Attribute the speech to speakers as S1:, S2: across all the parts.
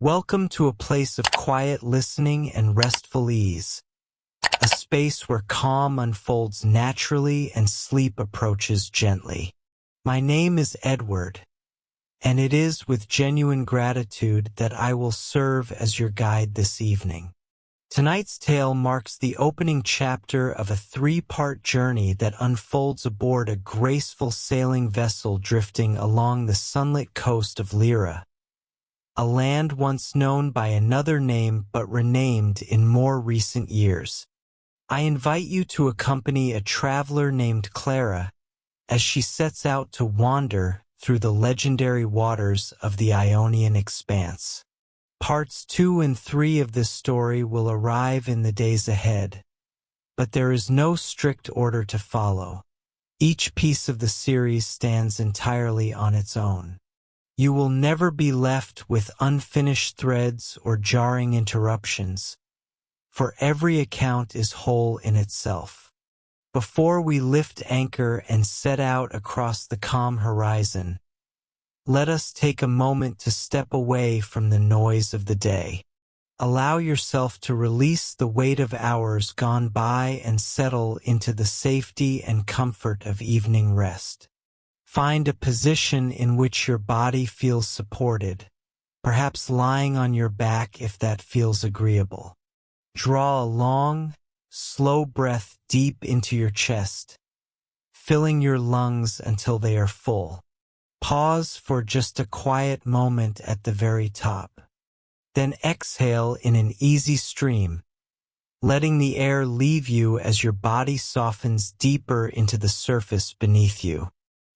S1: Welcome to a place of quiet listening and restful ease, a space where calm unfolds naturally and sleep approaches gently. My name is Edward, and it is with genuine gratitude that I will serve as your guide this evening. Tonight's tale marks the opening chapter of a three-part journey that unfolds aboard a graceful sailing vessel drifting along the sunlit coast of Lyra, a land once known by another name but renamed in more recent years. I invite you to accompany a traveler named Clara as she sets out to wander through the legendary waters of the Ionian expanse. Parts 2 and 3 of this story will arrive in the days ahead, but there is no strict order to follow. Each piece of the series stands entirely on its own. You will never be left with unfinished threads or jarring interruptions, for every account is whole in itself. Before we lift anchor and set out across the calm horizon, let us take a moment to step away from the noise of the day. Allow yourself to release the weight of hours gone by and settle into the safety and comfort of evening rest. Find a position in which your body feels supported, perhaps lying on your back if that feels agreeable. Draw a long, slow breath deep into your chest, filling your lungs until they are full. Pause for just a quiet moment at the very top. Then exhale in an easy stream, letting the air leave you as your body softens deeper into the surface beneath you.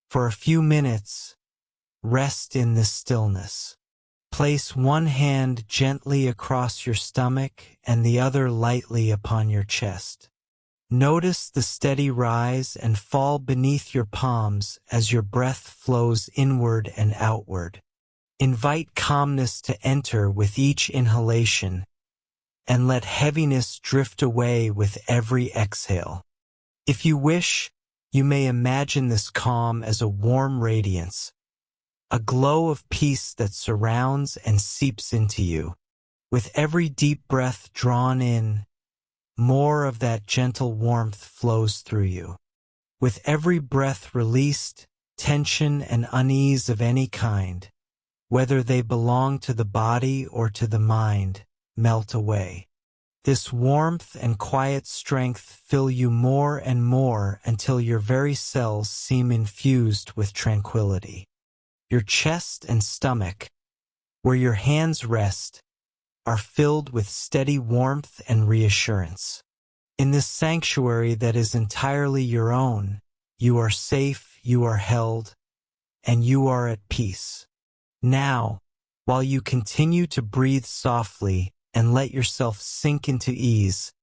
S1: For a few minutes, rest in this stillness. Place one hand gently across your stomach and the other lightly upon your chest. Notice the steady rise and fall beneath your palms as your breath flows inward and outward. Invite calmness to enter with each inhalation, and let heaviness drift away with every exhale. If you wish, you may imagine this calm as a warm radiance, a glow of peace that surrounds and seeps into you. With every deep breath drawn in, more of that gentle warmth flows through you. With every breath released, tension and unease of any kind, whether they belong to the body or to the mind, melt away. This warmth and quiet strength fill you more and more until your very cells seem infused with tranquility. Your chest and stomach, where your hands rest, are filled with steady warmth and reassurance. In this sanctuary that is entirely your own, you are safe, you are held, and you are at peace. Now, while you continue to breathe softly and let yourself sink into ease,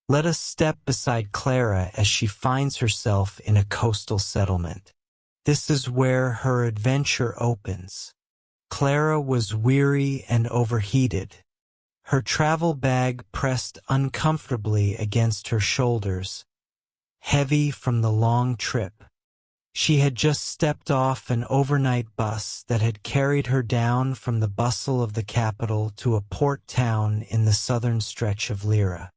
S1: let us step beside Clara as she finds herself in a coastal settlement. This is where her adventure opens. Clara was weary and overheated, her travel bag pressed uncomfortably against her shoulders, heavy from the long trip. She had just stepped off an overnight bus that had carried her down from the bustle of the capital to a port town in the southern stretch of Lyra.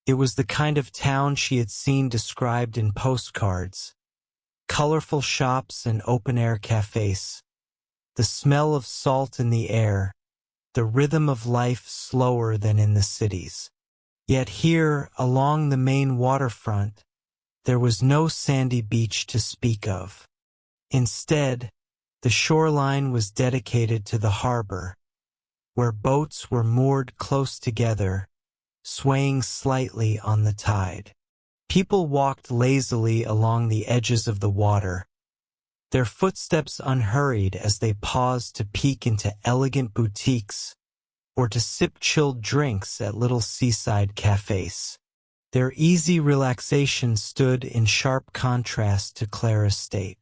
S1: It was the kind of town she had seen described in postcards: colorful shops and open-air cafes, the smell of salt in the air, the rhythm of life slower than in the cities. Yet here, along the main waterfront, there was no sandy beach to speak of. Instead, the shoreline was dedicated to the harbor, where boats were moored close together, swaying slightly on the tide. People walked lazily along the edges of the water, their footsteps unhurried as they paused to peek into elegant boutiques or to sip chilled drinks at little seaside cafes. Their easy relaxation stood in sharp contrast to Clara's state.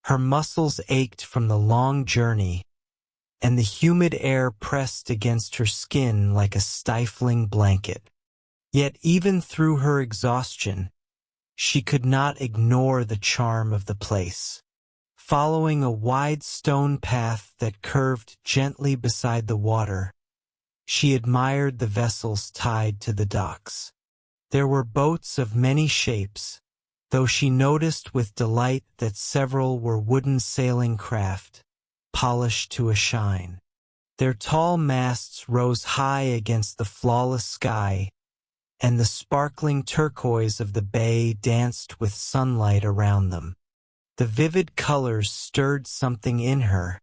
S1: Her muscles ached from the long journey, and the humid air pressed against her skin like a stifling blanket. Yet even through her exhaustion, she could not ignore the charm of the place. Following a wide stone path that curved gently beside the water, she admired the vessels tied to the docks. There were boats of many shapes, though she noticed with delight that several were wooden sailing craft, polished to a shine. Their tall masts rose high against the flawless sky, and the sparkling turquoise of the bay danced with sunlight around them. The vivid colors stirred something in her,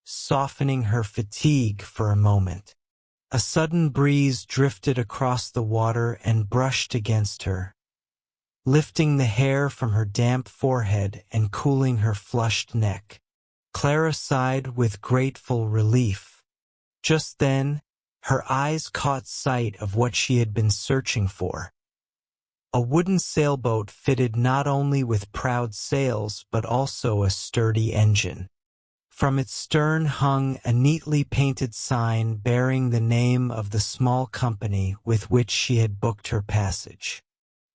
S1: softening her fatigue for a moment. A sudden breeze drifted across the water and brushed against her, lifting the hair from her damp forehead and cooling her flushed neck. Clara sighed with grateful relief. Just then, her eyes caught sight of what she had been searching for. A wooden sailboat fitted not only with proud sails but also a sturdy engine. From its stern hung a neatly painted sign bearing the name of the small company with which she had booked her passage.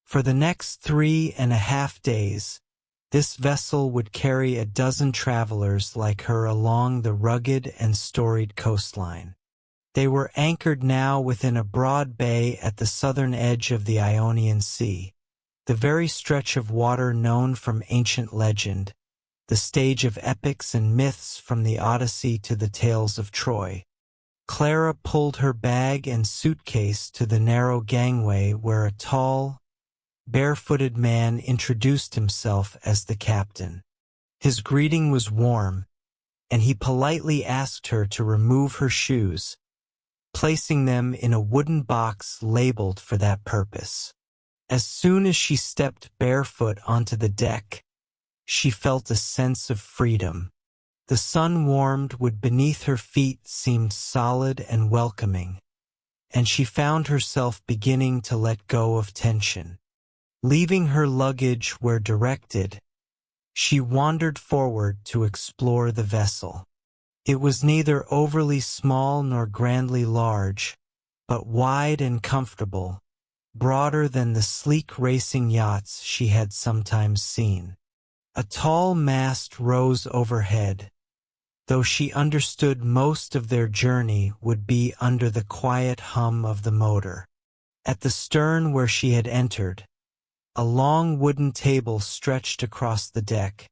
S1: For the next 3.5 days, this vessel would carry a dozen travelers like her along the rugged and storied coastline. They were anchored now within a broad bay at the southern edge of the Ionian Sea, the very stretch of water known from ancient legend, the stage of epics and myths from the Odyssey to the tales of Troy. Clara pulled her bag and suitcase to the narrow gangway where a tall, barefooted man introduced himself as the captain. His greeting was warm, and he politely asked her to remove her shoes, placing them in a wooden box labeled for that purpose. As soon as she stepped barefoot onto the deck, she felt a sense of freedom. The sun-warmed wood beneath her feet seemed solid and welcoming, and she found herself beginning to let go of tension. Leaving her luggage where directed, she wandered forward to explore the vessel. It was neither overly small nor grandly large, but wide and comfortable, broader than the sleek racing yachts she had sometimes seen. A tall mast rose overhead, though she understood most of their journey would be under the quiet hum of the motor. At the stern where she had entered, a long wooden table stretched across the deck,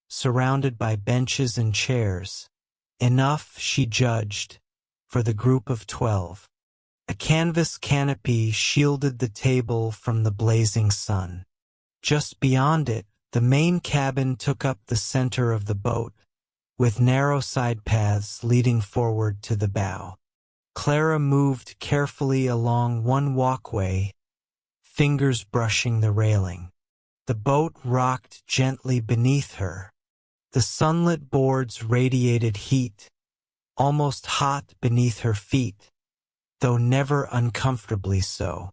S1: surrounded by benches and chairs. Enough, she judged, for the group of 12. A canvas canopy shielded the table from the blazing sun. Just beyond it, the main cabin took up the center of the boat, with narrow side paths leading forward to the bow. Clara moved carefully along one walkway, fingers brushing the railing. The boat rocked gently beneath her. The sunlit boards radiated heat, almost hot beneath her feet, though never uncomfortably so.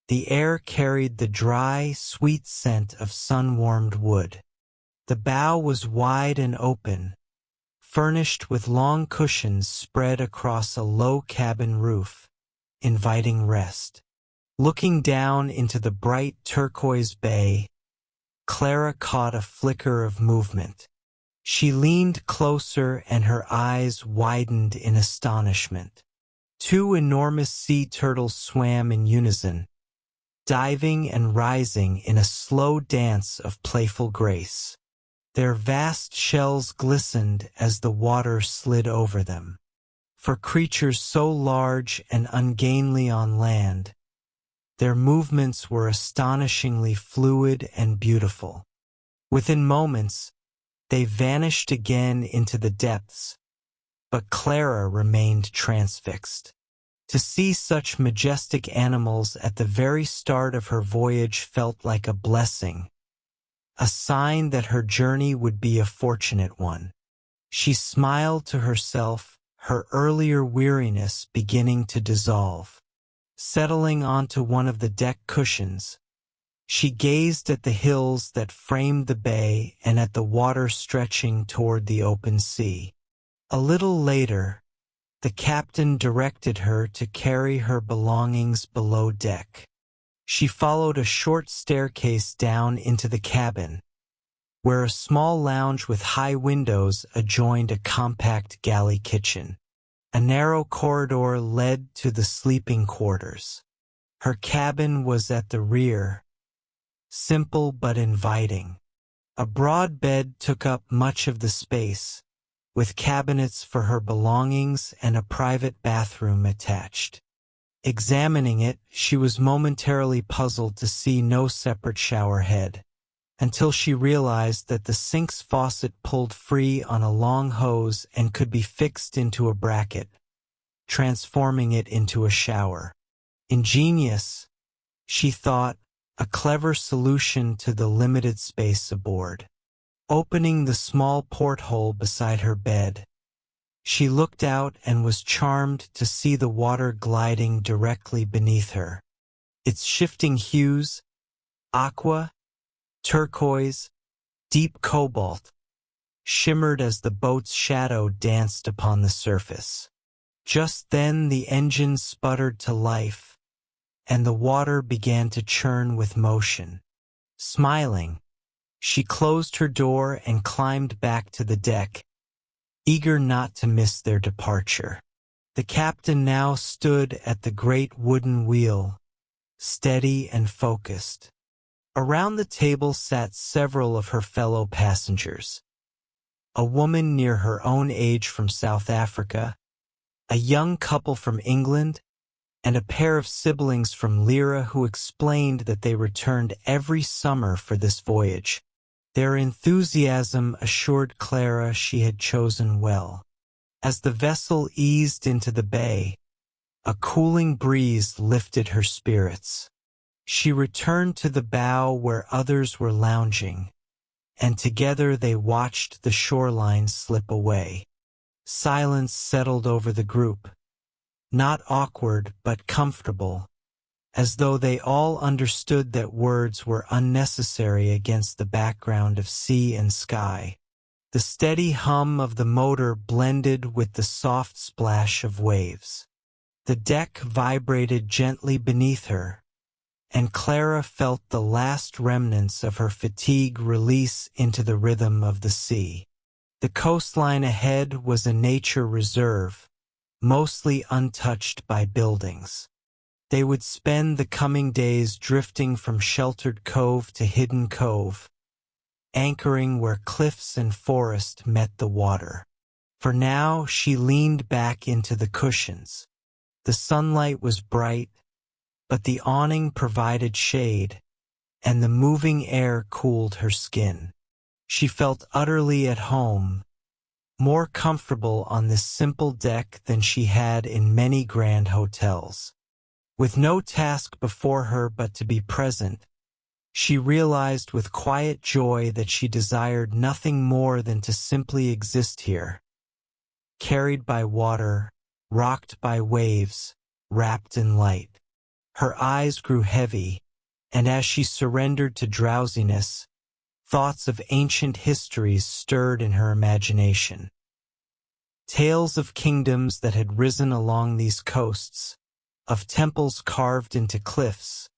S1: The air carried the dry, sweet scent of sun-warmed wood. The bow was wide and open, furnished with long cushions spread across a low cabin roof, inviting rest. Looking down into the bright turquoise bay, Clara caught a flicker of movement. She leaned closer and her eyes widened in astonishment. 2 enormous sea turtles swam in unison, diving and rising in a slow dance of playful grace. Their vast shells glistened as the water slid over them. For creatures so large and ungainly on land, their movements were astonishingly fluid and beautiful. Within moments, they vanished again into the depths, but Clara remained transfixed. To see such majestic animals at the very start of her voyage felt like a blessing, a sign that her journey would be a fortunate one. She smiled to herself, her earlier weariness beginning to dissolve. Settling onto one of the deck cushions, she gazed at the hills that framed the bay and at the water stretching toward the open sea. A little later, the captain directed her to carry her belongings below deck. She followed a short staircase down into the cabin, where a small lounge with high windows adjoined a compact galley kitchen. A narrow corridor led to the sleeping quarters. Her cabin was at the rear, simple but inviting. A broad bed took up much of the space, with cabinets for her belongings and a private bathroom attached. Examining it, she was momentarily puzzled to see no separate shower head, until she realized that the sink's faucet pulled free on a long hose and could be fixed into a bracket, transforming it into a shower. Ingenious, she thought, a clever solution to the limited space aboard. Opening the small porthole beside her bed, she looked out and was charmed to see the water gliding directly beneath her. Its shifting hues, aqua, turquoise, deep cobalt, shimmered as the boat's shadow danced upon the surface. Just then the engine sputtered to life, and the water began to churn with motion. Smiling, she closed her door and climbed back to the deck, eager not to miss their departure. The captain now stood at the great wooden wheel, steady and focused. Around the table sat several of her fellow passengers. A woman near her own age from South Africa, a young couple from England, and a pair of siblings from Lyra who explained that they returned every summer for this voyage. Their enthusiasm assured Clara she had chosen well. As the vessel eased into the bay, a cooling breeze lifted her spirits. She returned to the bow where others were lounging, and together they watched the shoreline slip away. Silence settled over the group, not awkward but comfortable, as though they all understood that words were unnecessary against the background of sea and sky. The steady hum of the motor blended with the soft splash of waves. The deck vibrated gently beneath her, and Clara felt the last remnants of her fatigue release into the rhythm of the sea. The coastline ahead was a nature reserve, mostly untouched by buildings. They would spend the coming days drifting from sheltered cove to hidden cove, anchoring where cliffs and forest met the water. For now she leaned back into the cushions. The sunlight was bright, but the awning provided shade, and the moving air cooled her skin. She felt utterly at home, more comfortable on this simple deck than she had in many grand hotels. With no task before her but to be present, she realized with quiet joy that she desired nothing more than to simply exist here, carried by water, rocked by waves, wrapped in light. Her eyes grew heavy, and as she surrendered to drowsiness, thoughts of ancient histories stirred in her imagination. Tales of kingdoms that had risen along these coasts, of temples carved into cliffs,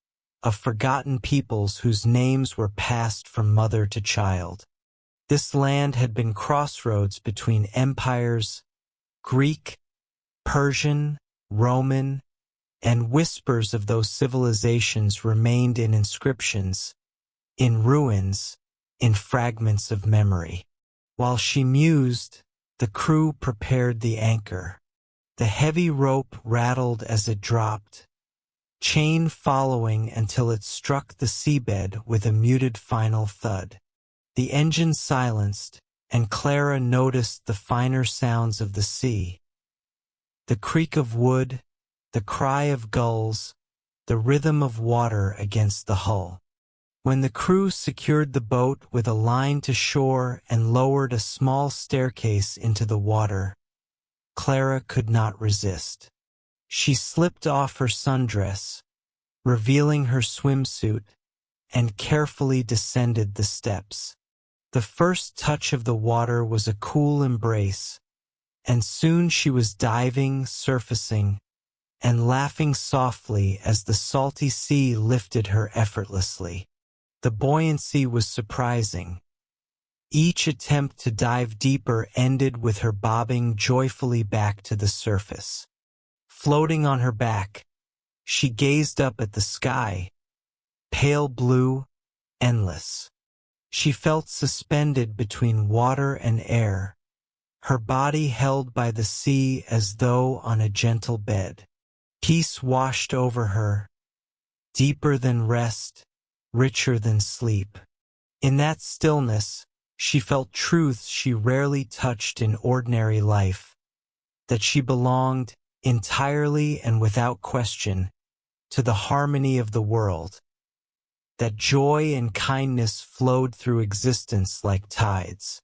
S1: of forgotten peoples whose names were passed from mother to child. This land had been crossroads between empires, Greek, Persian, Roman, and whispers of those civilizations remained in inscriptions, in ruins, in fragments of memory. While she mused, the crew prepared the anchor. The heavy rope rattled as it dropped, chain following until it struck the seabed with a muted final thud. The engine silenced, and Clara noticed the finer sounds of the sea. The creak of wood, the cry of gulls, the rhythm of water against the hull. When the crew secured the boat with a line to shore and lowered a small staircase into the water, Clara could not resist. She slipped off her sundress, revealing her swimsuit, and carefully descended the steps. The first touch of the water was a cool embrace, and soon she was diving, surfacing, and laughing softly as the salty sea lifted her effortlessly. The buoyancy was surprising, Each attempt to dive deeper ended with her bobbing joyfully back to the surface. Floating on her back, she gazed up at the sky, pale blue, endless. She felt suspended between water and air, her body held by the sea as though on a gentle bed. Peace washed over her, deeper than rest, richer than sleep. In that stillness, she felt truths she rarely touched in ordinary life, that she belonged, entirely and without question, to the harmony of the world, that joy and kindness flowed through existence like tides.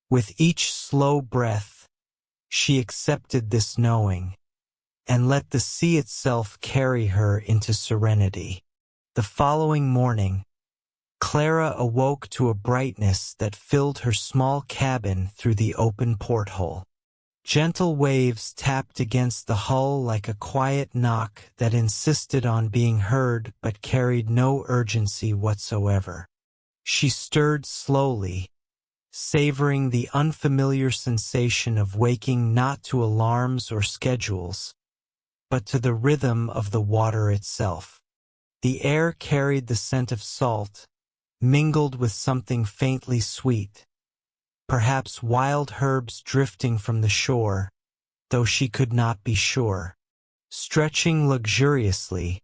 S1: With each slow breath, she accepted this knowing, and let the sea itself carry her into serenity. The following morning, Clara awoke to a brightness that filled her small cabin through the open porthole. Gentle waves tapped against the hull like a quiet knock that insisted on being heard but carried no urgency whatsoever. She stirred slowly, savoring the unfamiliar sensation of waking not to alarms or schedules, but to the rhythm of the water itself. The air carried the scent of salt, mingled with something faintly sweet, perhaps wild herbs drifting from the shore, though she could not be sure. Stretching luxuriously,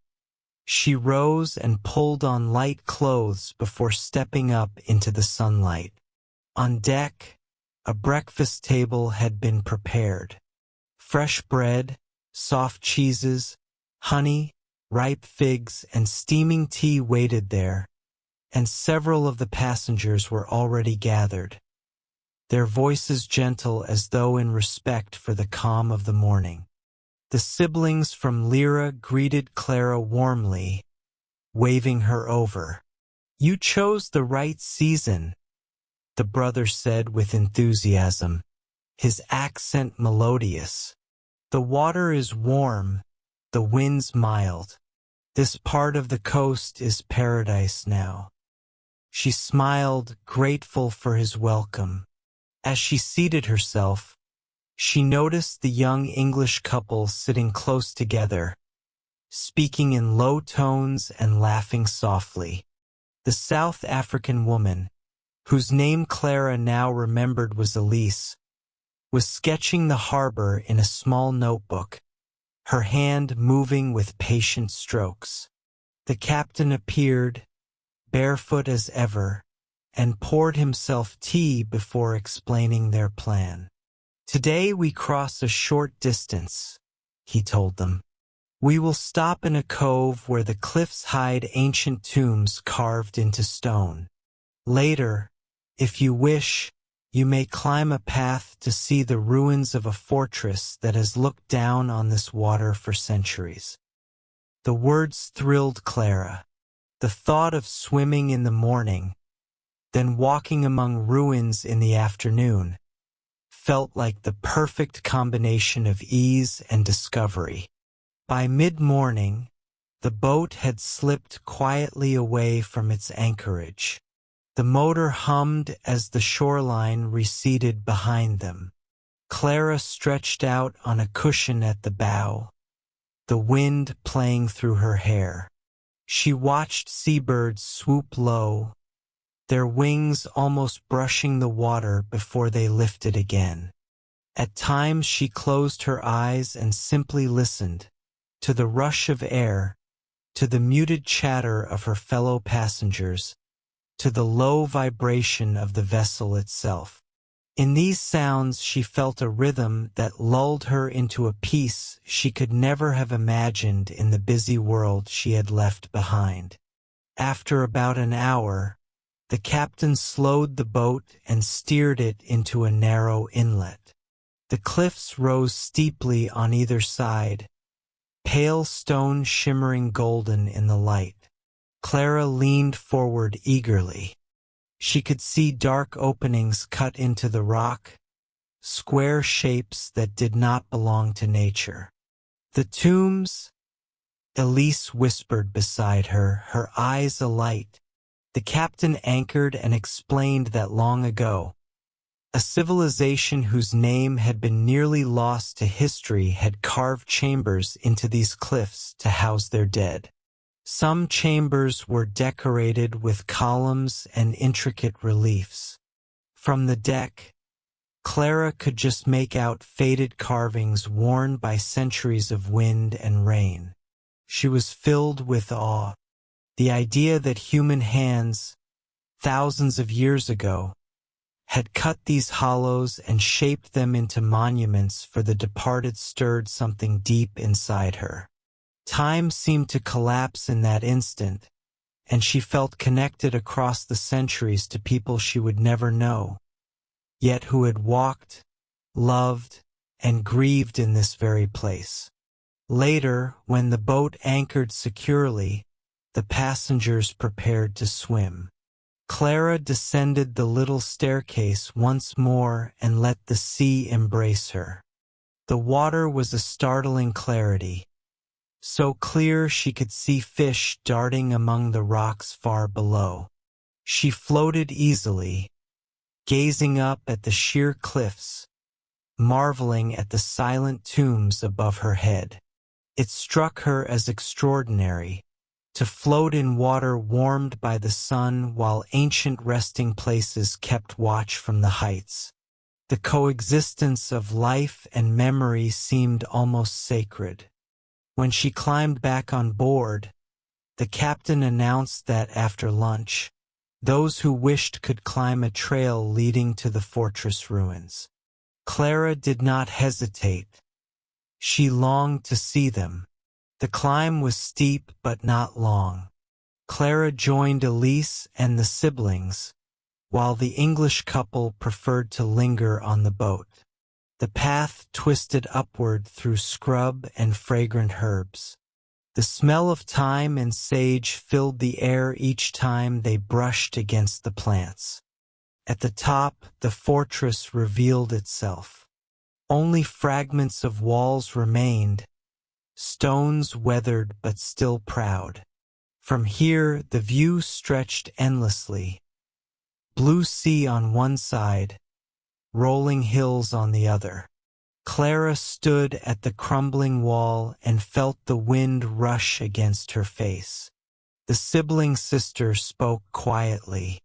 S1: she rose and pulled on light clothes before stepping up into the sunlight. On deck, a breakfast table had been prepared. Fresh bread, soft cheeses, honey, ripe figs, and steaming tea waited there, and several of the passengers were already gathered, their voices gentle as though in respect for the calm of the morning. The siblings from Lyra greeted Clara warmly, waving her over. "You chose the right season," the brother said with enthusiasm, his accent melodious. "The water is warm, the winds mild. This part of the coast is paradise now." She smiled, grateful for his welcome. As she seated herself, she noticed the young English couple sitting close together, speaking in low tones and laughing softly. The South African woman, whose name Clara now remembered was Elise, was sketching the harbor in a small notebook, her hand moving with patient strokes. The captain appeared, barefoot as ever, and poured himself tea before explaining their plan. "Today we cross a short distance," he told them. "We will stop in a cove where the cliffs hide ancient tombs carved into stone. Later, if you wish, you may climb a path to see the ruins of a fortress that has looked down on this water for centuries." The words thrilled Clara. The thought of swimming in the morning, then walking among ruins in the afternoon, felt like the perfect combination of ease and discovery. By mid-morning, the boat had slipped quietly away from its anchorage. The motor hummed as the shoreline receded behind them. Clara stretched out on a cushion at the bow, the wind playing through her hair. She watched seabirds swoop low, their wings almost brushing the water before they lifted again. At times she closed her eyes and simply listened, to the rush of air, to the muted chatter of her fellow passengers, to the low vibration of the vessel itself. In these sounds she felt a rhythm that lulled her into a peace she could never have imagined in the busy world she had left behind. After about an hour, the captain slowed the boat and steered it into a narrow inlet. The cliffs rose steeply on either side, pale stone shimmering golden in the light. Clara leaned forward eagerly. She could see dark openings cut into the rock, square shapes that did not belong to nature. "The tombs," Elise whispered beside her, her eyes alight. The captain anchored and explained that long ago, a civilization whose name had been nearly lost to history had carved chambers into these cliffs to house their dead. Some chambers were decorated with columns and intricate reliefs. From the deck, Clara could just make out faded carvings worn by centuries of wind and rain. She was filled with awe. The idea that human hands, thousands of years ago, had cut these hollows and shaped them into monuments for the departed stirred something deep inside her. Time seemed to collapse in that instant, and she felt connected across the centuries to people she would never know, yet who had walked, loved, and grieved in this very place. Later, when the boat anchored securely, the passengers prepared to swim. Clara descended the little staircase once more and let the sea embrace her. The water was a startling clarity, so clear she could see fish darting among the rocks far below. She floated easily, gazing up at the sheer cliffs, marveling at the silent tombs above her head. It struck her as extraordinary to float in water warmed by the sun while ancient resting places kept watch from the heights. The coexistence of life and memory seemed almost sacred. When she climbed back on board, the captain announced that after lunch, those who wished could climb a trail leading to the fortress ruins. Clara did not hesitate. She longed to see them. The climb was steep but not long. Clara joined Elise and the siblings, while the English couple preferred to linger on the boat. The path twisted upward through scrub and fragrant herbs. The smell of thyme and sage filled the air each time they brushed against the plants. At the top, the fortress revealed itself. Only fragments of walls remained, stones weathered but still proud. From here, the view stretched endlessly. Blue sea on one side, rolling hills on the other. Clara stood at the crumbling wall and felt the wind rush against her face. The sibling sister spoke quietly.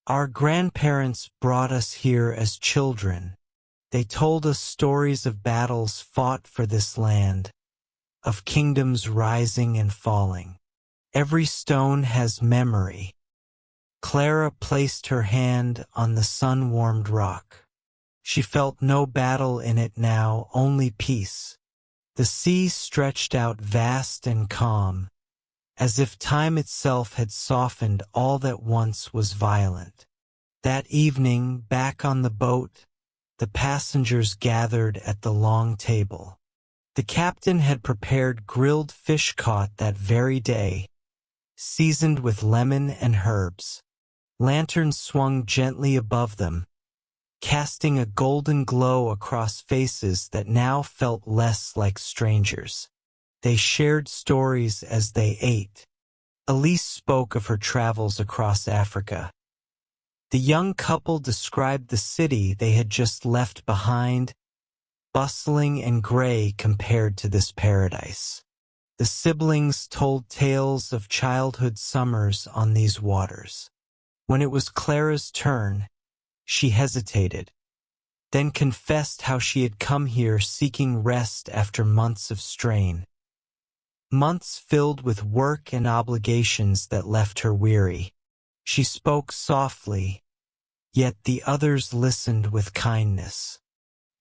S1: "Our grandparents brought us here as children. They told us stories of battles fought for this land, of kingdoms rising and falling. Every stone has memory." Clara placed her hand on the sun-warmed rock. She felt no battle in it now, only peace. The sea stretched out vast and calm, as if time itself had softened all that once was violent. That evening, back on the boat, the passengers gathered at the long table. The captain had prepared grilled fish caught that very day, seasoned with lemon and herbs. Lanterns swung gently above them, casting a golden glow across faces that now felt less like strangers. They shared stories as they ate. Elise spoke of her travels across Africa. The young couple described the city they had just left behind, bustling and gray compared to this paradise. The siblings told tales of childhood summers on these waters. When it was Clara's turn, she hesitated, then confessed how she had come here seeking rest after months of strain. Months filled with work and obligations that left her weary. She spoke softly, yet the others listened with kindness.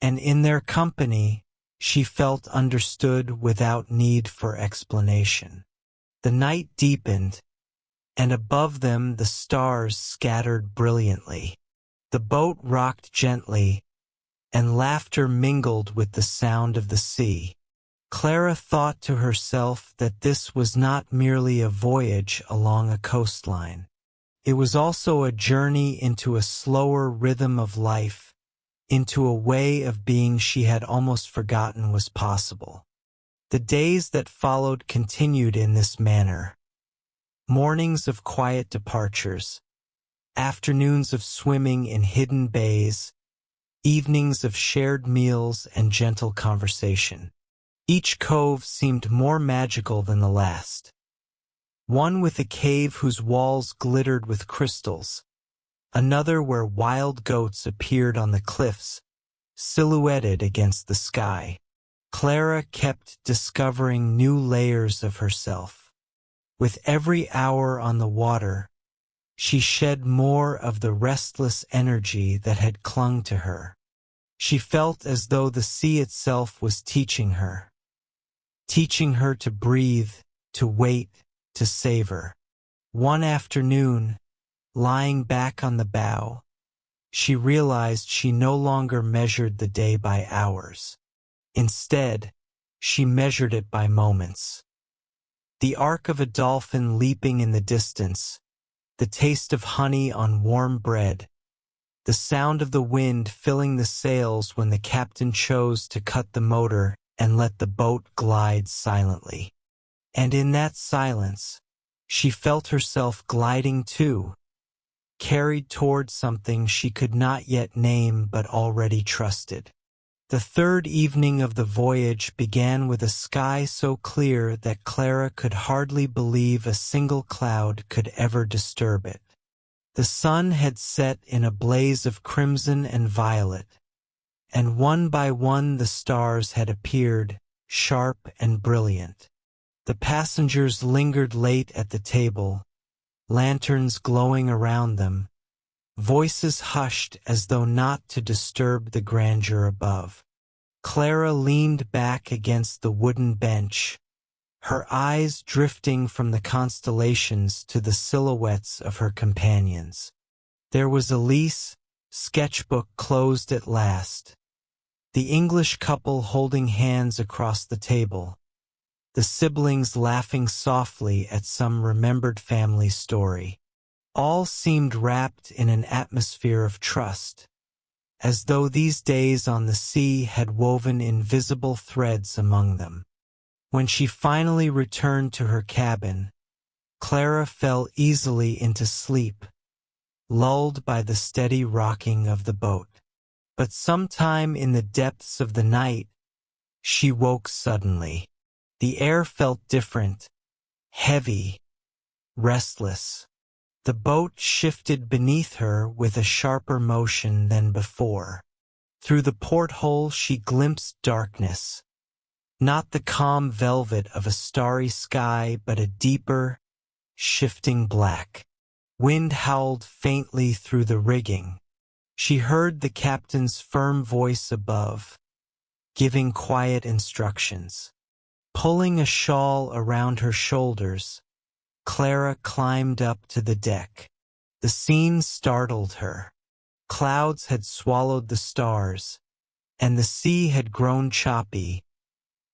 S1: And in their company, she felt understood without need for explanation. The night deepened, and above them the stars scattered brilliantly. The boat rocked gently, and laughter mingled with the sound of the sea. Clara thought to herself that this was not merely a voyage along a coastline. It was also a journey into a slower rhythm of life, into a way of being she had almost forgotten was possible. The days that followed continued in this manner. Mornings of quiet departures, afternoons of swimming in hidden bays, evenings of shared meals and gentle conversation. Each cove seemed more magical than the last. One with a cave whose walls glittered with crystals, another where wild goats appeared on the cliffs, silhouetted against the sky. Clara kept discovering new layers of herself. With every hour on the water, she shed more of the restless energy that had clung to her. She felt as though the sea itself was teaching her to breathe, to wait, to savor. One afternoon, lying back on the bow, she realized she no longer measured the day by hours. Instead, she measured it by moments. The arc of a dolphin leaping in the distance, the taste of honey on warm bread, the sound of the wind filling the sails when the captain chose to cut the motor and let the boat glide silently. And in that silence, she felt herself gliding too, carried toward something she could not yet name but already trusted. The third evening of the voyage began with a sky so clear that Clara could hardly believe a single cloud could ever disturb it. The sun had set in a blaze of crimson and violet, and one by one the stars had appeared, sharp and brilliant. The passengers lingered late at the table, lanterns glowing around them, voices hushed as though not to disturb the grandeur above. Clara leaned back against the wooden bench, her eyes drifting from the constellations to the silhouettes of her companions. There was Elise, sketchbook closed at last, the English couple holding hands across the table, the siblings laughing softly at some remembered family story. All seemed wrapped in an atmosphere of trust, as though these days on the sea had woven invisible threads among them. When she finally returned to her cabin, Clara fell easily into sleep, lulled by the steady rocking of the boat. But sometime in the depths of the night, she woke suddenly. The air felt different, heavy, restless. The boat shifted beneath her with a sharper motion than before. Through the porthole she glimpsed darkness, not the calm velvet of a starry sky, but a deeper, shifting black. Wind howled faintly through the rigging. She heard the captain's firm voice above, giving quiet instructions. Pulling a shawl around her shoulders, Clara climbed up to the deck. The scene startled her. Clouds had swallowed the stars, and the sea had grown choppy,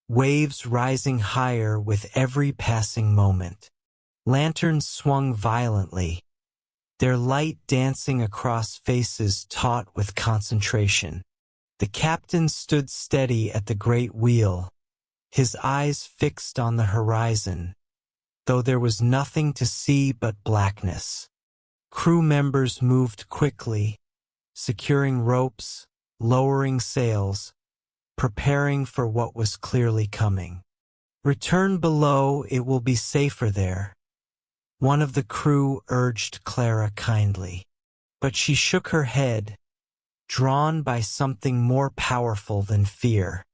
S1: waves rising higher with every passing moment. Lanterns swung violently, their light dancing across faces taut with concentration. The captain stood steady at the great wheel, his eyes fixed on the horizon, though there was nothing to see but blackness. Crew members moved quickly, securing ropes, lowering sails, preparing for what was clearly coming. "Return below, it will be safer there," one of the crew urged Clara kindly. But she shook her head, drawn by something more powerful than fear.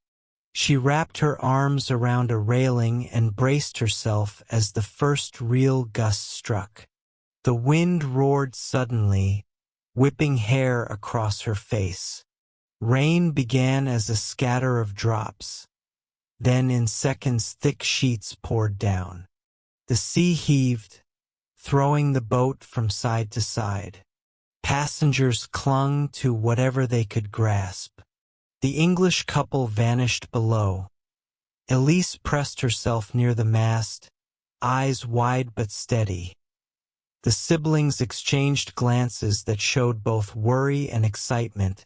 S1: She wrapped her arms around a railing and braced herself as the first real gust struck. The wind roared suddenly, whipping hair across her face. Rain began as a scatter of drops. Then in seconds thick sheets poured down. The sea heaved, throwing the boat from side to side. Passengers clung to whatever they could grasp. The English couple vanished below. Elise pressed herself near the mast, eyes wide but steady. The siblings exchanged glances that showed both worry and excitement,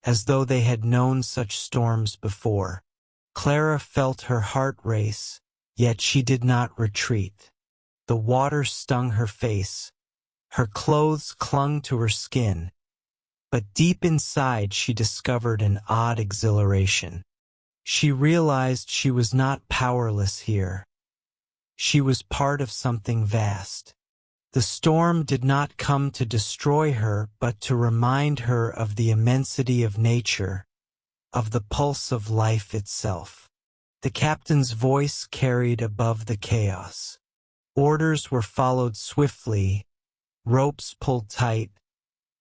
S1: as though they had known such storms before. Clara felt her heart race, yet she did not retreat. The water stung her face. Her clothes clung to her skin. But deep inside she discovered an odd exhilaration. She realized she was not powerless here. She was part of something vast. The storm did not come to destroy her, but to remind her of the immensity of nature, of the pulse of life itself. The captain's voice carried above the chaos. Orders were followed swiftly, ropes pulled tight,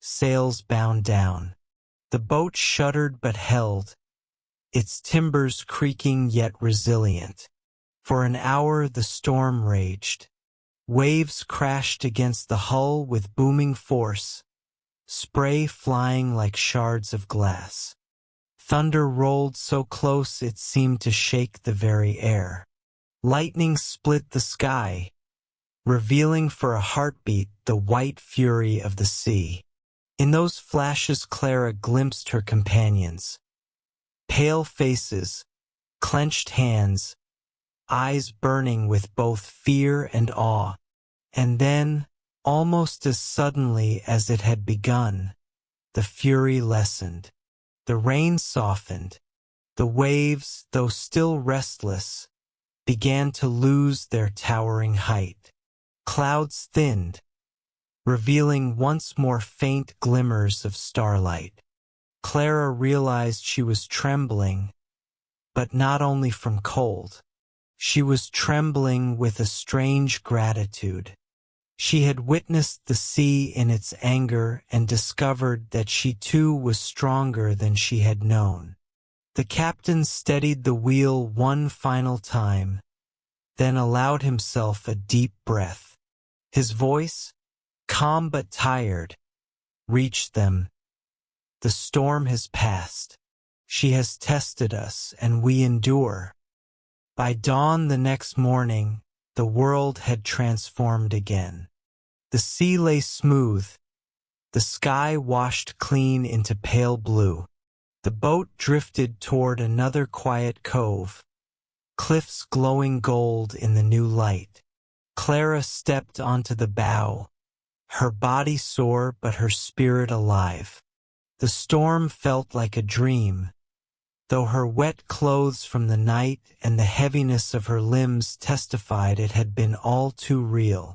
S1: sails bound down. The boat shuddered but held, its timbers creaking yet resilient. For an hour the storm raged. Waves crashed against the hull with booming force, spray flying like shards of glass. Thunder rolled so close it seemed to shake the very air. Lightning split the sky, revealing for a heartbeat the white fury of the sea. In those flashes Clara glimpsed her companions. Pale faces, clenched hands, eyes burning with both fear and awe. And then, almost as suddenly as it had begun, the fury lessened. The rain softened. The waves, though still restless, began to lose their towering height. Clouds thinned, revealing once more faint glimmers of starlight. Clara realized she was trembling, but not only from cold. She was trembling with a strange gratitude. She had witnessed the sea in its anger and discovered that she too was stronger than she had known. The captain steadied the wheel one final time, then allowed himself a deep breath. His voice, calm but tired, reached them. The storm has passed. She has tested us, and we endure. By dawn the next morning, the world had transformed again. The sea lay smooth, the sky washed clean into pale blue. The boat drifted toward another quiet cove, cliffs glowing gold in the new light. Clara stepped onto the bow, her body sore but her spirit alive. The storm felt like a dream, though her wet clothes from the night and the heaviness of her limbs testified it had been all too real.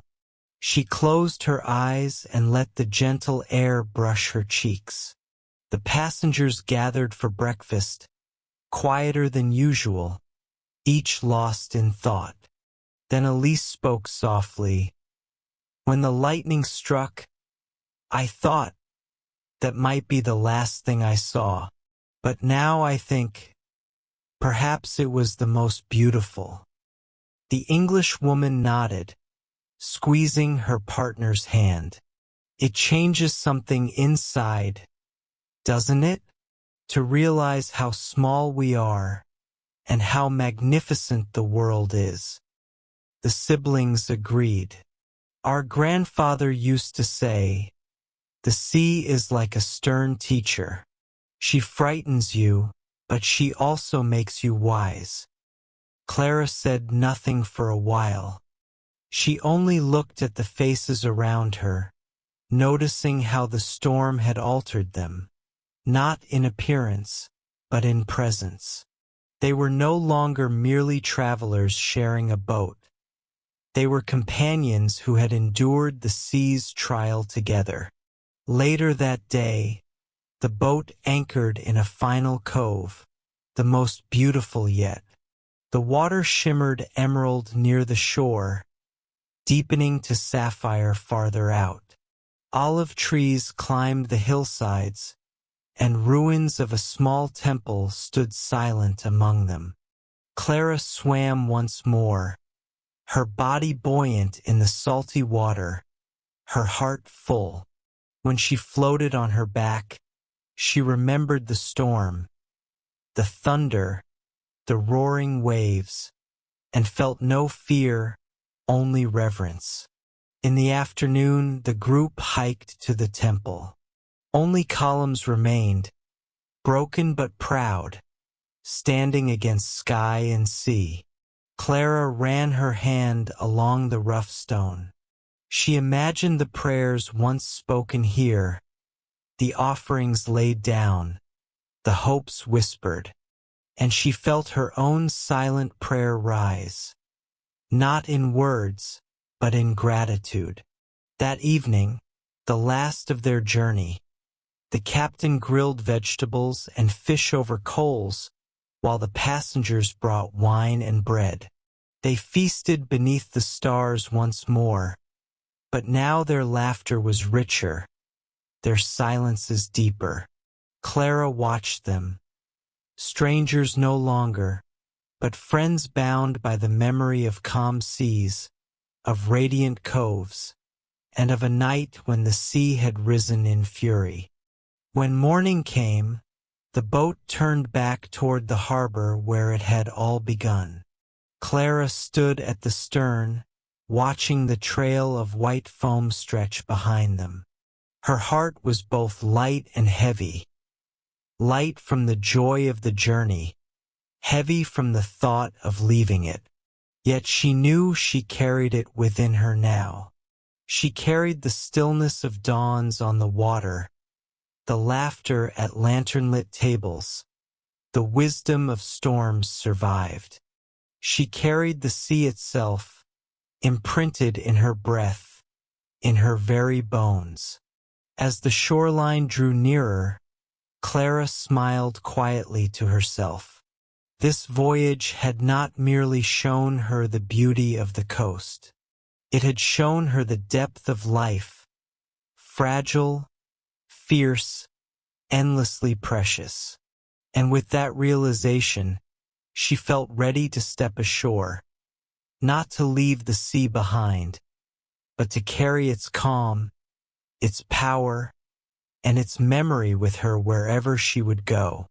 S1: She closed her eyes and let the gentle air brush her cheeks. The passengers gathered for breakfast, quieter than usual, each lost in thought. Then Elise spoke softly. When the lightning struck, I thought that might be the last thing I saw. But now I think perhaps it was the most beautiful. The Englishwoman nodded, squeezing her partner's hand. It changes something inside, doesn't it? To realize how small we are and how magnificent the world is. The siblings agreed. Our grandfather used to say, the sea is like a stern teacher. She frightens you, but she also makes you wise. Clara said nothing for a while. She only looked at the faces around her, noticing how the storm had altered them, not in appearance, but in presence. They were no longer merely travelers sharing a boat. They were companions who had endured the sea's trial together. Later that day, the boat anchored in a final cove, the most beautiful yet. The water shimmered emerald near the shore, deepening to sapphire farther out. Olive trees climbed the hillsides, and ruins of a small temple stood silent among them. Clara swam once more, her body buoyant in the salty water, her heart full. When she floated on her back, she remembered the storm, the thunder, the roaring waves, and felt no fear, only reverence. In the afternoon, the group hiked to the temple. Only columns remained, broken but proud, standing against sky and sea. Clara ran her hand along the rough stone. She imagined the prayers once spoken here, the offerings laid down, the hopes whispered, and she felt her own silent prayer rise, not in words, but in gratitude. That evening, the last of their journey, the captain grilled vegetables and fish over coals, while the passengers brought wine and bread. They feasted beneath the stars once more, but now their laughter was richer, their silences deeper. Clara watched them, strangers no longer, but friends bound by the memory of calm seas, of radiant coves, and of a night when the sea had risen in fury. When morning came, the boat turned back toward the harbor where it had all begun. Clara stood at the stern, watching the trail of white foam stretch behind them. Her heart was both light and heavy, light from the joy of the journey, heavy from the thought of leaving it. Yet she knew she carried it within her now. She carried the stillness of dawns on the water, the laughter at lantern-lit tables, the wisdom of storms survived. She carried the sea itself, imprinted in her breath, in her very bones. As the shoreline drew nearer, Clara smiled quietly to herself. This voyage had not merely shown her the beauty of the coast. It had shown her the depth of life, fragile, fierce, endlessly precious. And with that realization, she felt ready to step ashore, not to leave the sea behind, but to carry its calm, its power, and its memory with her wherever she would go.